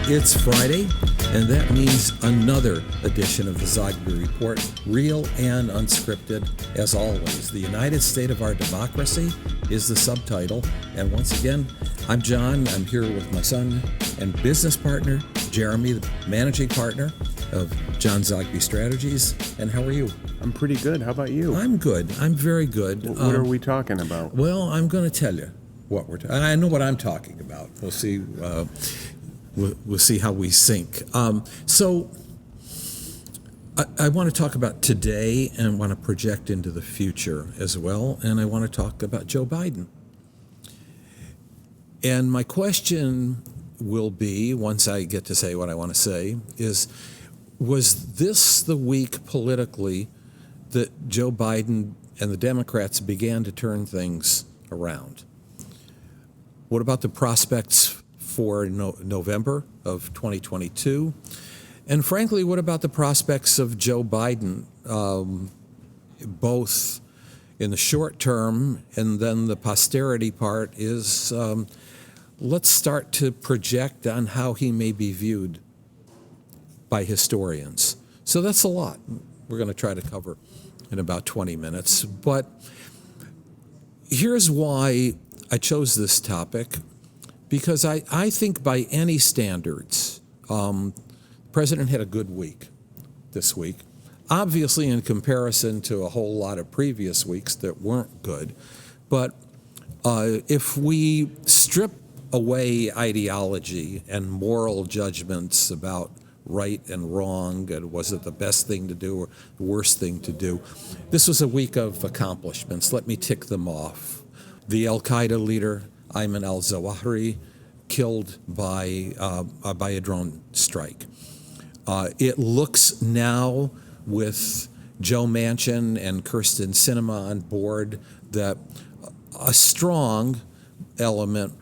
It's Friday, and that means another edition of the Zogby Report, real and unscripted. As always, the United State of our democracy is the subtitle. And once again, I'm John. I'm here with my son and business partner, Jeremy, the managing partner of John Zogby Strategies. And how are you? I'm pretty good. How about you? I'm good. I'm very good. What are we talking about? Well, I'm going to tell you what we're talking. I know what I'm talking about. We'll see. We'll see how we sync. So I want to talk about today and want to project into the future as well. And I want to talk about Joe Biden. And my question will be, once I get to say what I want to say, is, was this the week politically that Joe Biden and the Democrats began to turn things around? What about the prospects for November of 2022? And frankly, what about the prospects of Joe Biden, both in the short term and then the posterity part is, let's start to project on how he may be viewed by historians. So that's a lot we're going to try to cover in about 20 minutes. But here's why I chose this topic. Because I think by any standards, the president had a good week this week. Obviously, in comparison to a whole lot of previous weeks that weren't good. But if we strip away ideology and moral judgments about right and wrong, and was it the best thing to do or the worst thing to do, this was a week of accomplishments. Let me tick them off. The Al-Queda leader, Ayman al-Zawahiri, killed by a drone strike. It looks now, with Joe Manchin and Kirsten Sinema on board, that a strong element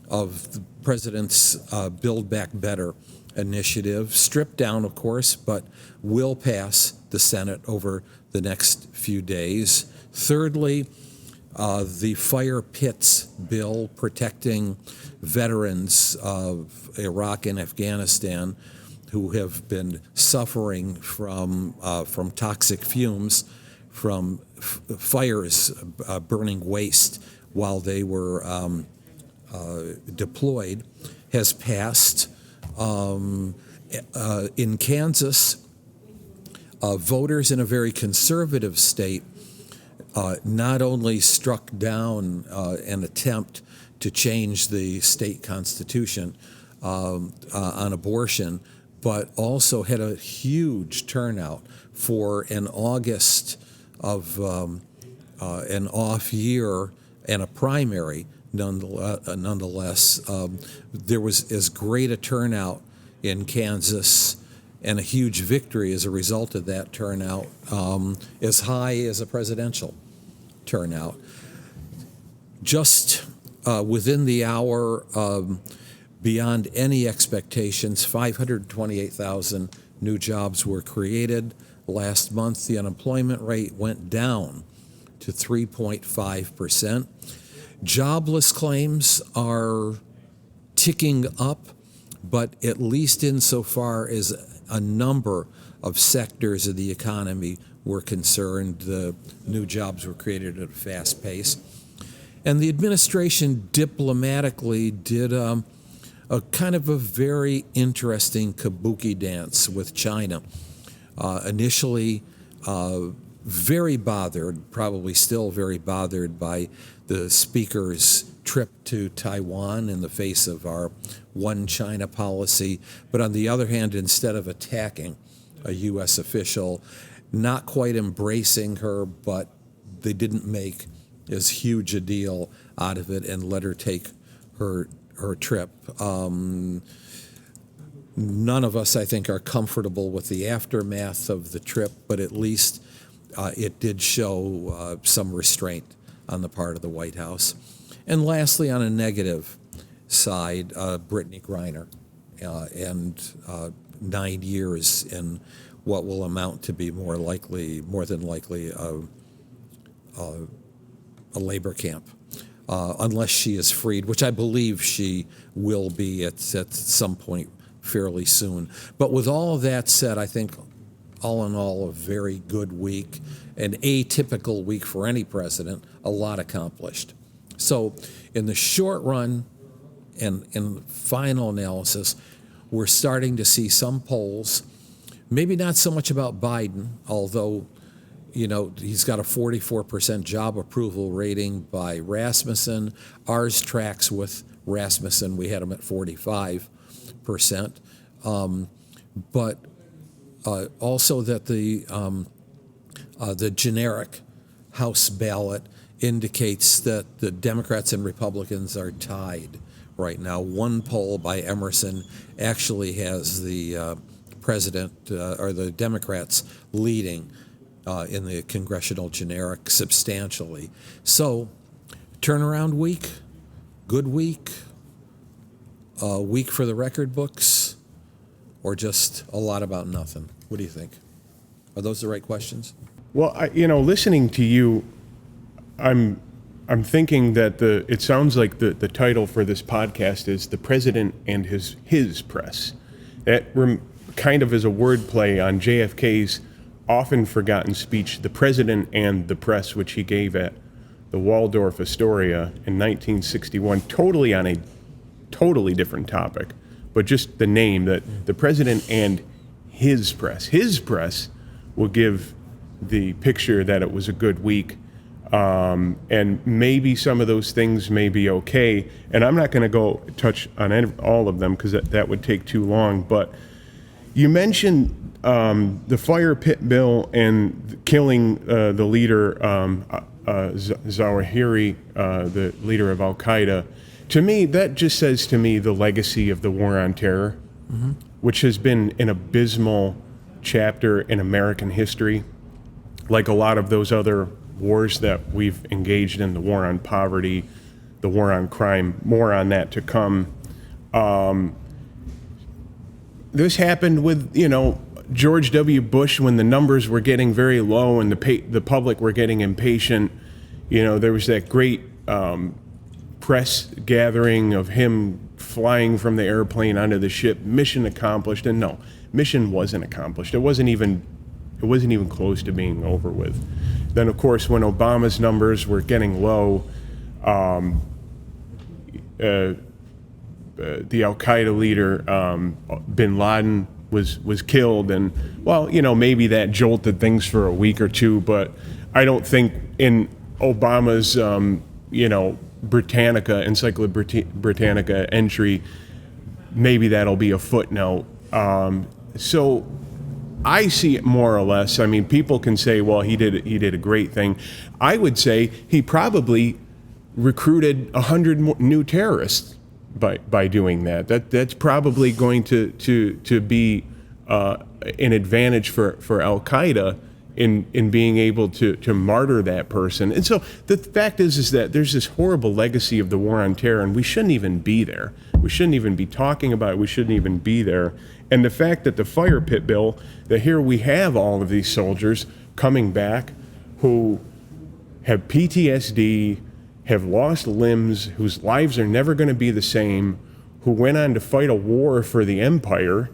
of the president's Build Back Better initiative, stripped down, of course, but will pass the Senate over the next few days. Thirdly, the fire pits bill protecting veterans of Iraq and Afghanistan who have been suffering from toxic fumes from fires burning waste while they were deployed has passed. In Kansas, voters in a very conservative state not only struck down an attempt to change the state constitution on abortion, but also had a huge turnout for an August of an off year and a primary. Nonetheless, there was as great a turnout in Kansas and a huge victory as a result of that turnout, as high as a presidential turnout. Just within the hour, beyond any expectations, 528,000 new jobs were created. Last month, the unemployment rate went down to 3.5%. Jobless claims are ticking up, but at least insofar as a number of sectors of the economy were concerned, the new jobs were created at a fast pace. And the administration diplomatically did a kind of a very interesting kabuki dance with China. Initially, very bothered, probably still very bothered by the speaker's trip to Taiwan in the face of our one China policy. But on the other hand, instead of attacking a U.S. official, not quite embracing her, but they didn't make as huge a deal out of it and let her take her trip. None of us, I think, are comfortable with the aftermath of the trip, but at least it did show some restraint on the part of the White House. And lastly, on a negative side, Brittany Griner and 9 years in what will amount to be more than likely, a labor camp, unless she is freed, which I believe she will be at some point fairly soon. But with all of that said, I think all in all, a very good week, an atypical week for any president, a lot accomplished. So in the short run and in final analysis, we're starting to see some polls, maybe not so much about Biden, although he's got a 44% job approval rating by Rasmussen. Ours tracks with Rasmussen. We had him at 45%. But also that the generic House ballot indicates that the Democrats and Republicans are tied right now. One poll by Emerson actually has the president or the Democrats leading in the congressional generic substantially. So, turnaround week, good week, a week for the record books, or just a lot about nothing? What do you think? Are those the right questions? Well, listening to you, I'm thinking that it sounds like the title for this podcast is "The President and His Press." That kind of is a wordplay on JFK's often forgotten speech, "The President and the Press," which he gave at the Waldorf Astoria in 1961, totally on a totally different topic, but just the name, that the President and his press. His press will give the picture that it was a good week. And maybe some of those things may be okay. And I'm not going to go touch on all of them because that would take too long. But you mentioned the fire pit bill and killing the leader, Zawahiri, the leader of Al-Queda. To me, that just says to me the legacy of the War on Terror, which has been an abysmal chapter in American history. Like a lot of those other wars that we've engaged in, the war on poverty, the war on crime, more on that to come. This happened with, George W. Bush when the numbers were getting very low and the public were getting impatient. There was that great press gathering of him flying from the airplane onto the ship, mission accomplished. And no, mission wasn't accomplished. It wasn't even close to being over with. Then, of course, when Obama's numbers were getting low, the Al-Qaeda leader, bin Laden, was killed. And, maybe that jolted things for a week or two, but I don't think in Obama's, Encyclopedia Britannica entry, maybe that'll be a footnote. So I see it more or less. I mean, people can say, well, he did a great thing. I would say he probably recruited 100 new terrorists by doing that. That's probably going to be an advantage for Al-Qaeda in being able to martyr that person. And so the fact is that there's this horrible legacy of the War on Terror, and we shouldn't even be there. We shouldn't even be talking about it. We shouldn't even be there. And the fact that the fire pit bill, that here we have all of these soldiers coming back who have PTSD, have lost limbs, whose lives are never going to be the same, who went on to fight a war for the empire.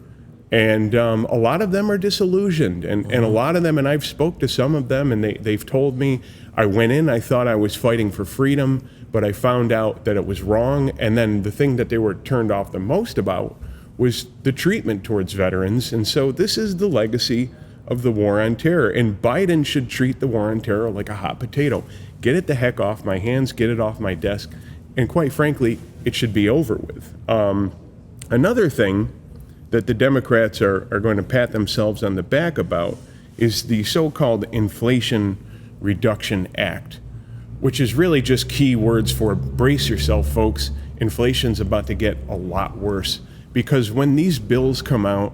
And a lot of them are disillusioned, and a lot of them, and I've spoke to some of them, and they've told me, I went in, I thought I was fighting for freedom, but I found out that it was wrong. And then the thing that they were turned off the most about was the treatment towards veterans. And so this is the legacy of the War on Terror. And Biden should treat the War on Terror like a hot potato. Get it the heck off my hands, get it off my desk, and quite frankly, it should be over with. Another thing that the Democrats are going to pat themselves on the back about is the so-called Inflation Reduction Act, which is really just key words for brace yourself, folks. Inflation's about to get a lot worse, because when these bills come out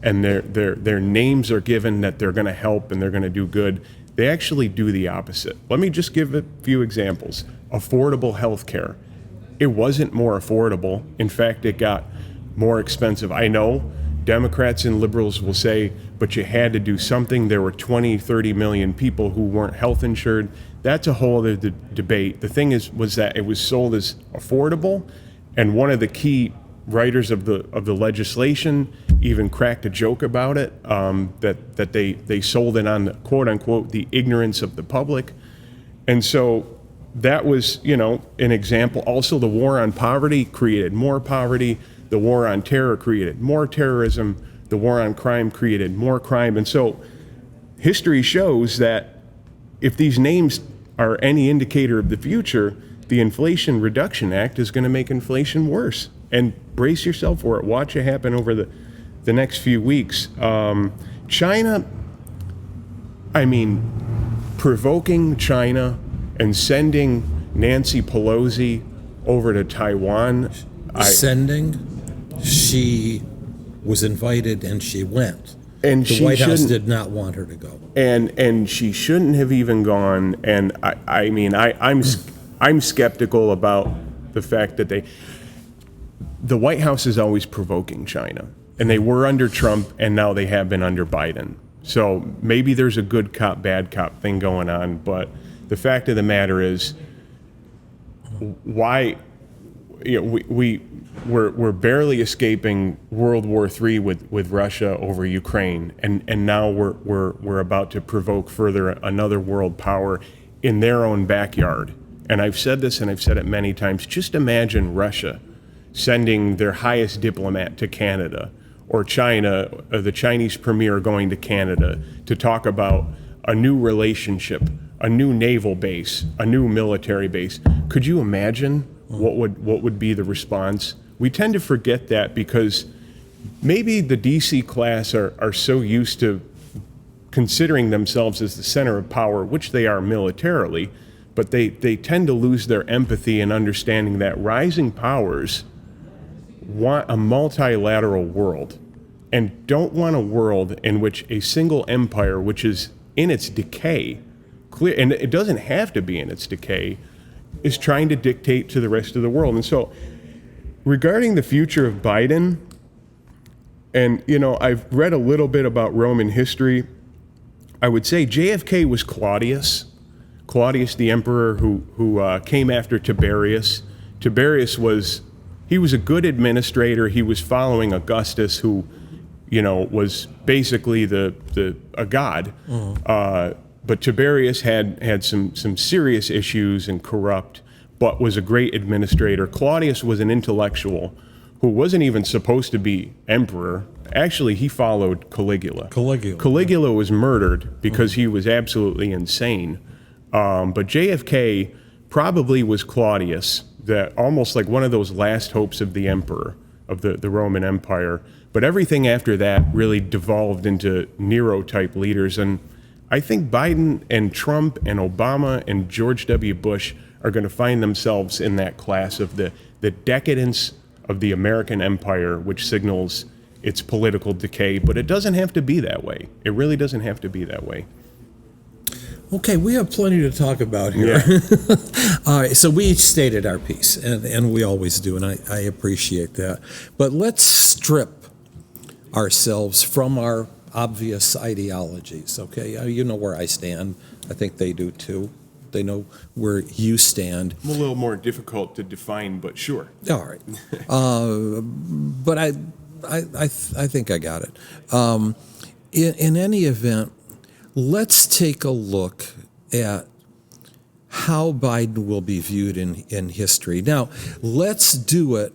and their names are given that they're going to help and they're going to do good, they actually do the opposite. Let me just give a few examples. Affordable health care. It wasn't more affordable. In fact, it got more expensive. I know Democrats and liberals will say, but you had to do something. There were 20, 30 million people who weren't health insured. That's a whole other debate. The thing was that it was sold as affordable, and one of the key writers of the legislation even cracked a joke about it, that they sold it on the, quote unquote, the ignorance of the public. And so that was, an example. Also, the war on poverty created more poverty. The war on terror created more terrorism. The war on crime created more crime. And so history shows that if these names are any indicator of the future, the Inflation Reduction Act is going to make inflation worse. And brace yourself for it. Watch it happen over the next few weeks. China, provoking China and sending Nancy Pelosi over to Taiwan. She was invited and she went. And the White House did not want her to go. And she shouldn't have even gone. And I'm skeptical about the fact that the White House is always provoking China. And they were under Trump, and now they have been under Biden. So maybe there's a good cop, bad cop thing going on. But the fact of the matter is, why, we're barely escaping World War III with Russia over Ukraine, and now we're about to provoke further another world power in their own backyard. And I've said this, and I've said it many times. Just imagine Russia sending their highest diplomat to Canada, or China, the Chinese premier going to Canada to talk about a new relationship, a new naval base, a new military base. Could you imagine what would be the response? We tend to forget that because maybe the DC class are so used to considering themselves as the center of power, which they are militarily, but they tend to lose their empathy and understanding that rising powers want a multilateral world and don't want a world in which a single empire, which is in its decay, and it doesn't have to be in its decay, is trying to dictate to the rest of the world. And so regarding the future of Biden, and I've read a little bit about Roman history, I would say JFK was Claudius the emperor who came after Tiberius. Tiberius was a good administrator. He was following Augustus, who was basically a god. But Tiberius had some serious issues and corrupt, but was a great administrator. Claudius was an intellectual who wasn't even supposed to be emperor. Actually, he followed Caligula. Caligula was murdered because he was absolutely insane. But JFK probably was Claudius, that almost like one of those last hopes of the emperor, of the Roman Empire. But everything after that really devolved into Nero-type leaders. And I think Biden and Trump and Obama and George W. Bush are going to find themselves in that class of the decadence of the American empire, which signals its political decay. But it doesn't have to be that way. It really doesn't have to be that way. Okay, we have plenty to talk about here. Yeah. All right, so we each stated our piece, and we always do, and I appreciate that. But let's strip ourselves from our obvious ideologies, okay? You know where I stand. I think they do too. They know where you stand. A little more difficult to define, but sure. All right. But I think I got it. In any event, let's take a look at how Biden will be viewed in history. Now, let's do it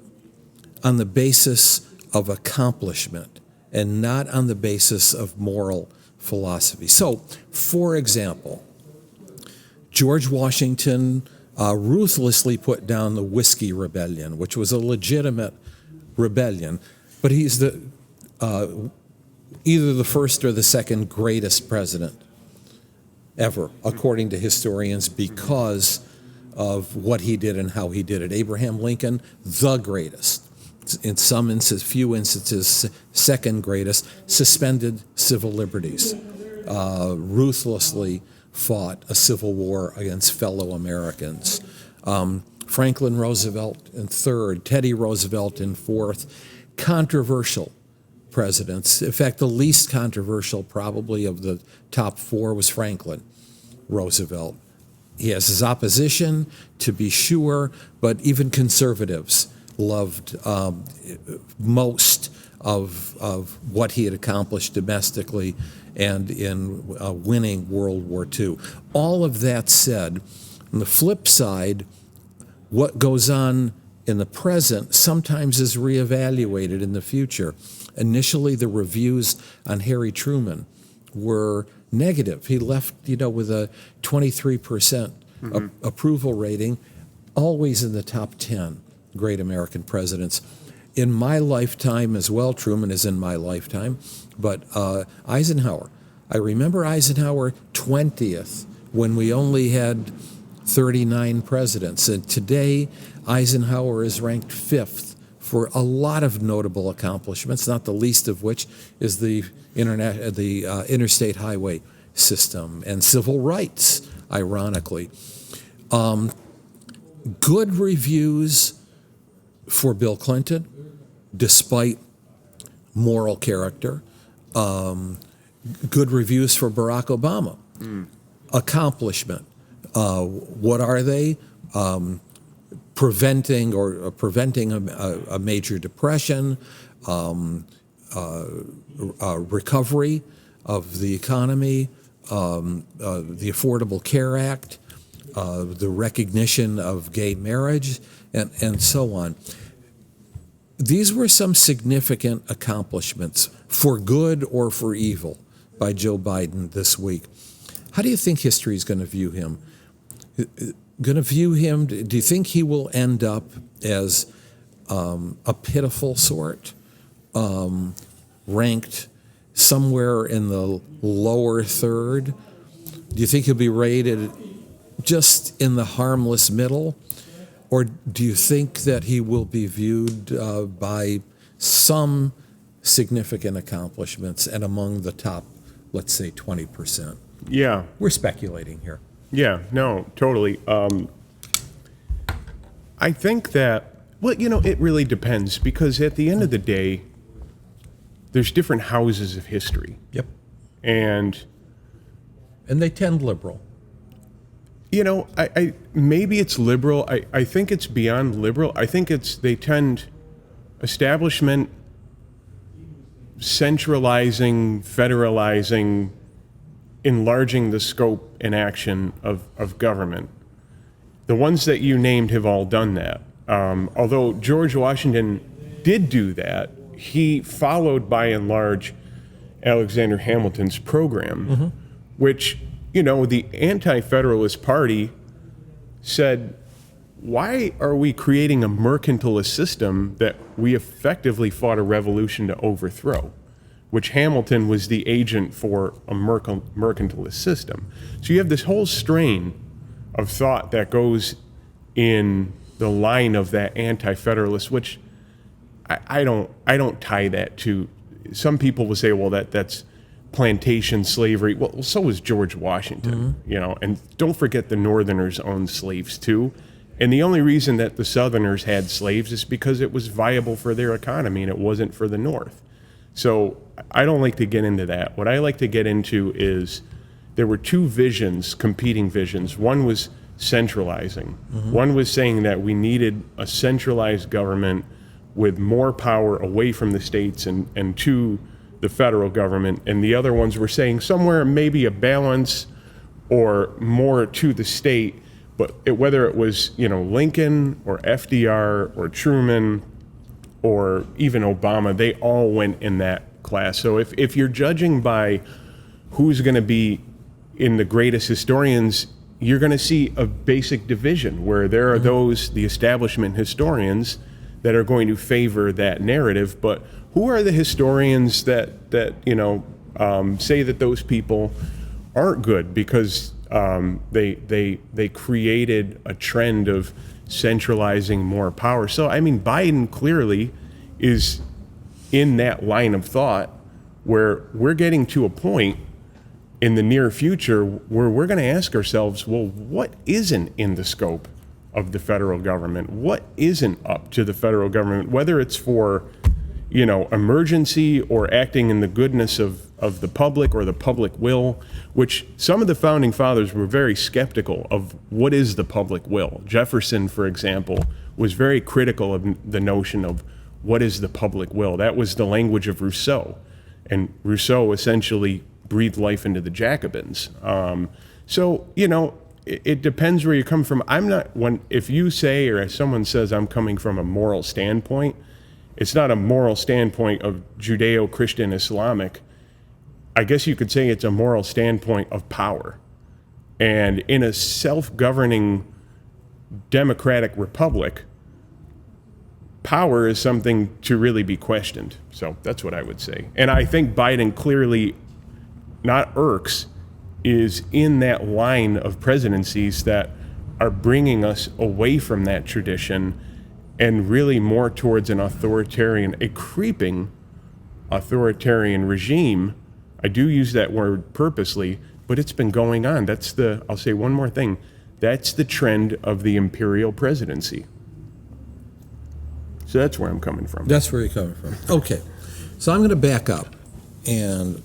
on the basis of accomplishment and not on the basis of moral philosophy. So, for example, George Washington ruthlessly put down the Whiskey Rebellion, which was a legitimate rebellion, but he's either the first or the second greatest president ever, according to historians, because of what he did and how he did it. Abraham Lincoln, the greatest. In some instances, few instances, second greatest, suspended civil liberties, ruthlessly fought a civil war against fellow Americans. Franklin Roosevelt in third, Teddy Roosevelt in fourth. Controversial presidents. In fact, the least controversial probably of the top four was Franklin Roosevelt. He has his opposition, to be sure, but even conservatives loved most of what he had accomplished domestically and in winning World War II. All of that said, on the flip side, what goes on in the present sometimes is reevaluated in the future. Initially, the reviews on Harry Truman were negative. He left, with a 23% approval rating, always in the top 10 great American presidents. In my lifetime as well, Truman is in my lifetime, but Eisenhower. I remember Eisenhower 20th when we only had 39 presidents. And today, Eisenhower is ranked 5th for a lot of notable accomplishments, not the least of which is the interstate highway system and civil rights, ironically. Good reviews for Bill Clinton, despite moral character. Good reviews for Barack Obama. Accomplishment. What are they? Preventing a major depression, recovery of the economy, the Affordable Care Act, the recognition of gay marriage, and so on. These were some significant accomplishments, for good or for evil, by Joe Biden this week. How do you think history is going to view him? Do you think he will end up as a pitiful sort, ranked somewhere in the lower third? Do you think he'll be rated just in the harmless middle? Or do you think that he will be viewed by some significant accomplishments and among the top, let's say, 20%? Yeah. We're speculating here. Yeah, no, totally. I think that, it really depends, because at the end of the day, there's different houses of history. Yep. And they tend liberal. I maybe it's liberal. I think it's beyond liberal. I think they tend establishment, centralizing, federalizing, enlarging the scope and action of government. The ones that you named have all done that. Although George Washington did do that, he followed by and large Alexander Hamilton's program, which, the Anti-Federalist Party said, why are we creating a mercantilist system that we effectively fought a revolution to overthrow? Which Hamilton was the agent for a mercantilist system. So you have this whole strain of thought that goes in the line of that anti-federalist, which I don't tie that to. Some people will say, well, that's plantation slavery. Well, so was George Washington, and don't forget the Northerners owned slaves too. And the only reason that the Southerners had slaves is because it was viable for their economy and it wasn't for the North. So I don't like to get into that. What I like to get into is there were two visions, competing visions. One was centralizing. One was saying that we needed a centralized government with more power away from the states and to the federal government. And the other ones were saying somewhere maybe a balance or more to the state. But whether it was, Lincoln or FDR or Truman or even Obama, they all went in that class. So if you're judging by who's going to be in the greatest historians, you're going to see a basic division where there are those, the establishment historians, that are going to favor that narrative. But who are the historians that say that those people aren't good because they created a trend of centralizing more power? So, Biden clearly is in that line of thought where we're getting to a point in the near future where we're going to ask ourselves, well, what isn't in the scope of the federal government? What isn't up to the federal government? Whether it's for, emergency or acting in the goodness of the public or the public will, which some of the founding fathers were very skeptical of what is the public will. Jefferson, for example, was very critical of the notion of what is the public will. That was the language of Rousseau. And Rousseau essentially breathed life into the Jacobins. It depends where you come from. If you say, or if someone says I'm coming from a moral standpoint, it's not a moral standpoint of Judeo-Christian Islamic. I guess you could say it's a moral standpoint of power. And in a self-governing democratic republic, power is something to really be questioned. So that's what I would say. And I think Biden clearly, not irks, is in that line of presidencies that are bringing us away from that tradition and really more towards a creeping authoritarian regime. I do use that word purposely, but it's been going on. I'll say one more thing. That's the trend of the imperial presidency. So that's where I'm coming from. That's where you're coming from. Okay. So I'm going to back up and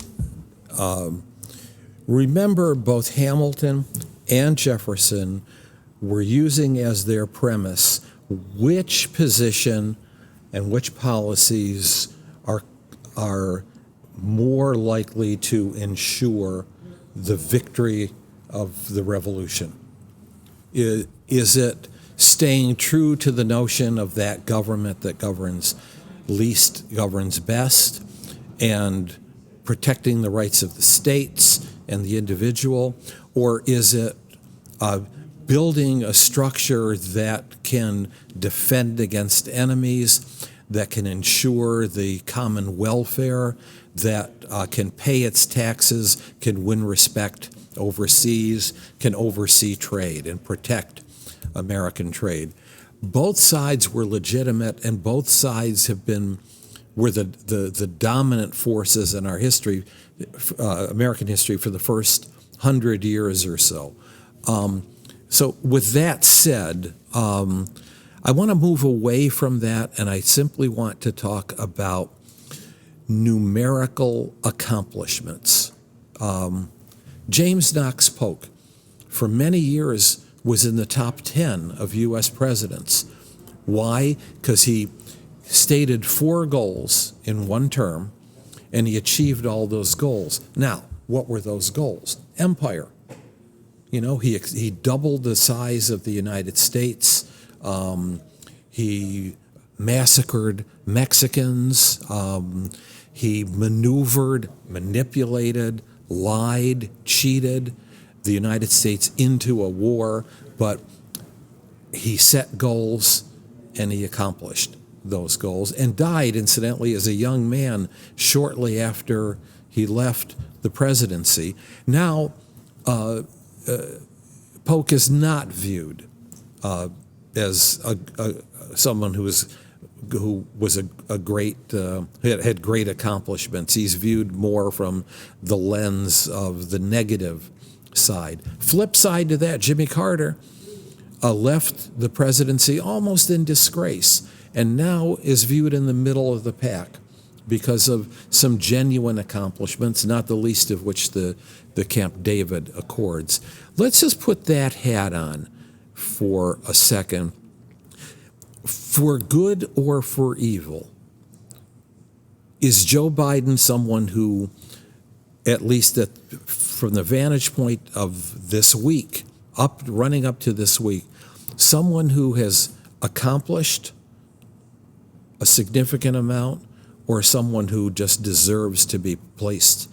remember both Hamilton and Jefferson were using as their premise which position and which policies are more likely to ensure the victory of the revolution. Is it staying true to the notion of that government that governs least governs best and protecting the rights of the states and the individual, or is it building a structure that can defend against enemies, that can ensure the common welfare, that can pay its taxes, can win respect overseas, can oversee trade and protect American trade? Both sides were legitimate, and both sides were the dominant forces in our history, American history, for the first 100 years or so. So with that said, I want to move away from that, and I simply want to talk about numerical accomplishments. James Knox Polk, for many years, was in the top 10 of U.S. presidents. Why? Because he stated 4 goals in one term, and he achieved all those goals. Now, what were those goals? Empire. He doubled the size of the United States. He massacred Mexicans. He maneuvered, manipulated, lied, cheated the United States into a war, but he set goals and he accomplished those goals and died, incidentally, as a young man shortly after he left the presidency. Now, Polk is not viewed as someone who was a great had great accomplishments. He's viewed more from the lens of the negative side. Flip side to that, Jimmy Carter left the presidency almost in disgrace, and now is viewed in the middle of the pack because of some genuine accomplishments, not the least of which the Camp David Accords. Let's just put that hat on for a second. For good or for evil, is Joe Biden someone who, at least from the vantage point of this week, running up to this week, someone who has accomplished a significant amount, or someone who just deserves to be placed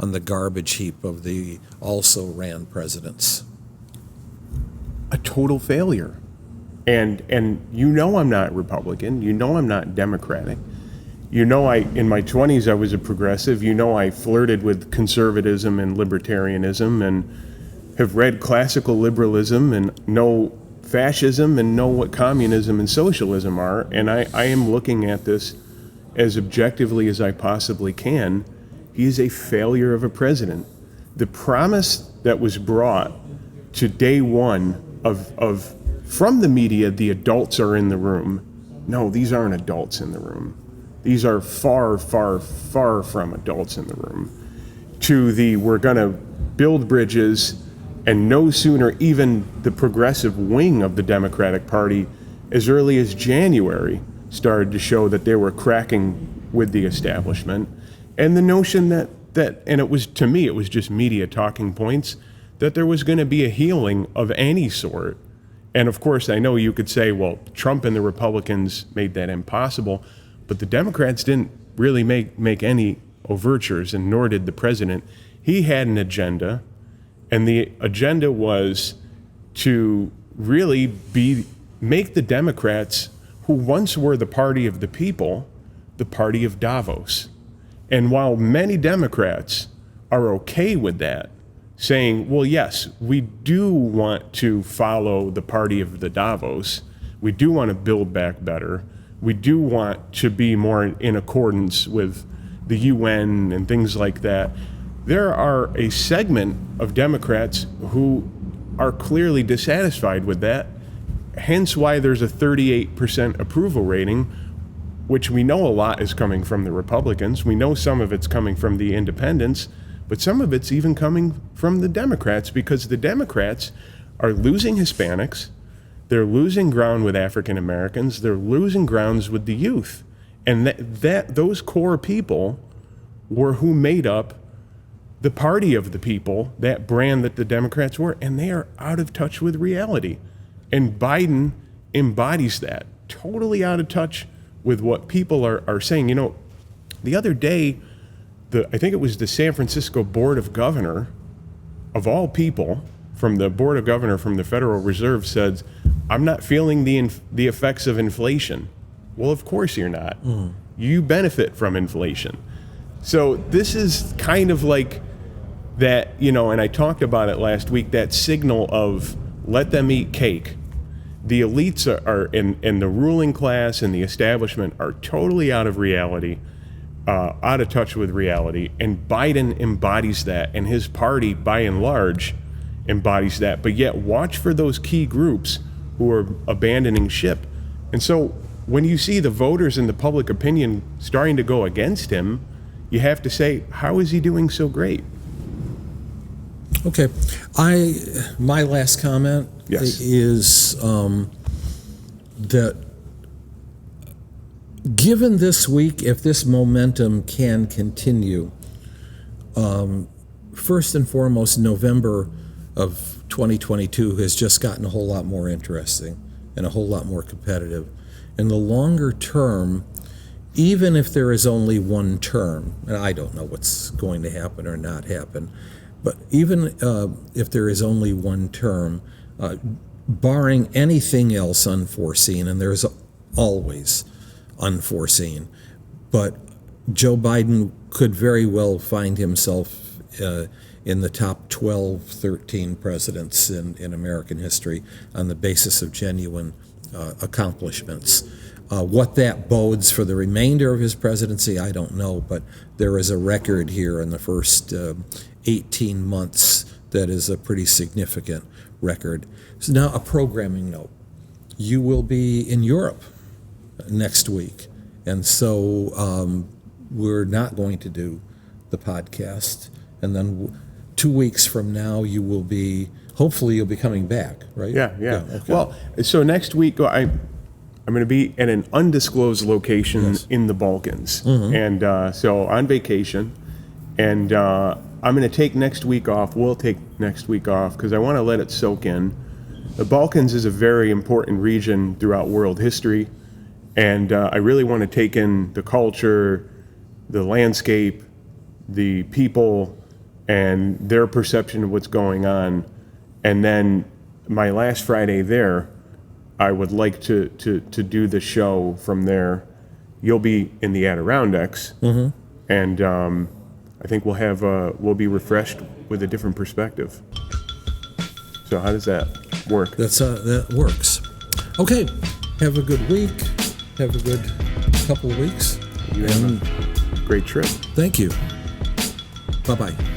on the garbage heap of the also-ran presidents? A total failure. And I'm not Republican. I'm not Democratic. In my 20s I was a progressive. I flirted with conservatism and libertarianism and have read classical liberalism and know fascism and know what communism and socialism are. And I am looking at this as objectively as I possibly can. He is a failure of a president. The promise that was brought to day one from the media, the adults are in the room. No, these aren't adults in the room. these are far, far, far from adults in the room, to the we're going to build bridges, and no sooner even the progressive wing of the Democratic Party, as early as January, started to show that they were cracking with the establishment. And the notion that and it was, to me, it was just media talking points, that there was going to be a healing of any sort. And of course, I know you could say, well, Trump and the Republicans made that impossible, but the Democrats didn't really make any overtures, and nor did the president. He had an agenda, and the agenda was to really make the Democrats, who once were the party of the people, the party of Davos. And while many Democrats are okay with that, saying, well, yes, we do want to follow the party of the Davos, we do want to build back better, we do want to be more in accordance with the UN and things like that, there are a segment of Democrats who are clearly dissatisfied with that, hence why there's a 38% approval rating, which we know a lot is coming from the Republicans. We know some of it's coming from the independents, but some of it's even coming from the Democrats, because the Democrats are losing Hispanics, they're losing ground with African Americans, they're losing grounds with the youth. And those core people were who made up the party of the people, that brand that the Democrats were, and they are out of touch with reality. And Biden embodies that, totally out of touch with what people are saying. You know, the other day, I think it was the San Francisco Board of Governor, of all people, from the Board of Governor from the Federal Reserve said, I'm not feeling the effects of inflation. Well, of course you're not. You benefit from inflation. So this is kind of like that, you know, and I talked about it last week, that signal of let them eat cake. The elites are in the ruling class and the establishment are totally out of reality, out of touch with reality. And Biden embodies that, and his party, by and large, embodies that. But yet, watch for those key groups who are abandoning ship. And so, when you see the voters and the public opinion starting to go against him, you have to say, how is he doing so great? Okay, my last comment is that given this week, if this momentum can continue, first and foremost, November of 2022 has just gotten a whole lot more interesting and a whole lot more competitive. In the longer term, even if there is only one term, and I don't know what's going to happen or not happen, but even if there is only one term, barring anything else unforeseen, and there's always unforeseen, but Joe Biden could very well find himself in the top 12, 13 presidents in American history on the basis of genuine accomplishments. What that bodes for the remainder of his presidency, I don't know, but there is a record here in the first 18 months that is a pretty significant record. So now a programming note. You will be in Europe next week, and so we're not going to do the podcast. And then 2 weeks from now, you will be, hopefully you'll be coming back, right? Yeah. Okay. Well, so next week, I'm going to be at an undisclosed location in the Balkans. And so on vacation, and I'm going to take next week off. We'll take next week off because I want to let it soak in. The Balkans is a very important region throughout world history, and I really want to take in the culture, the landscape, the people, and their perception of what's going on. And then my last Friday there, I would like to do the show from there. You'll be in the Adirondacks, and I think we'll be refreshed with a different perspective. So how does that work? That works. Okay, have a good week. Have a good couple of weeks. You have a great trip. Thank you. Bye-bye.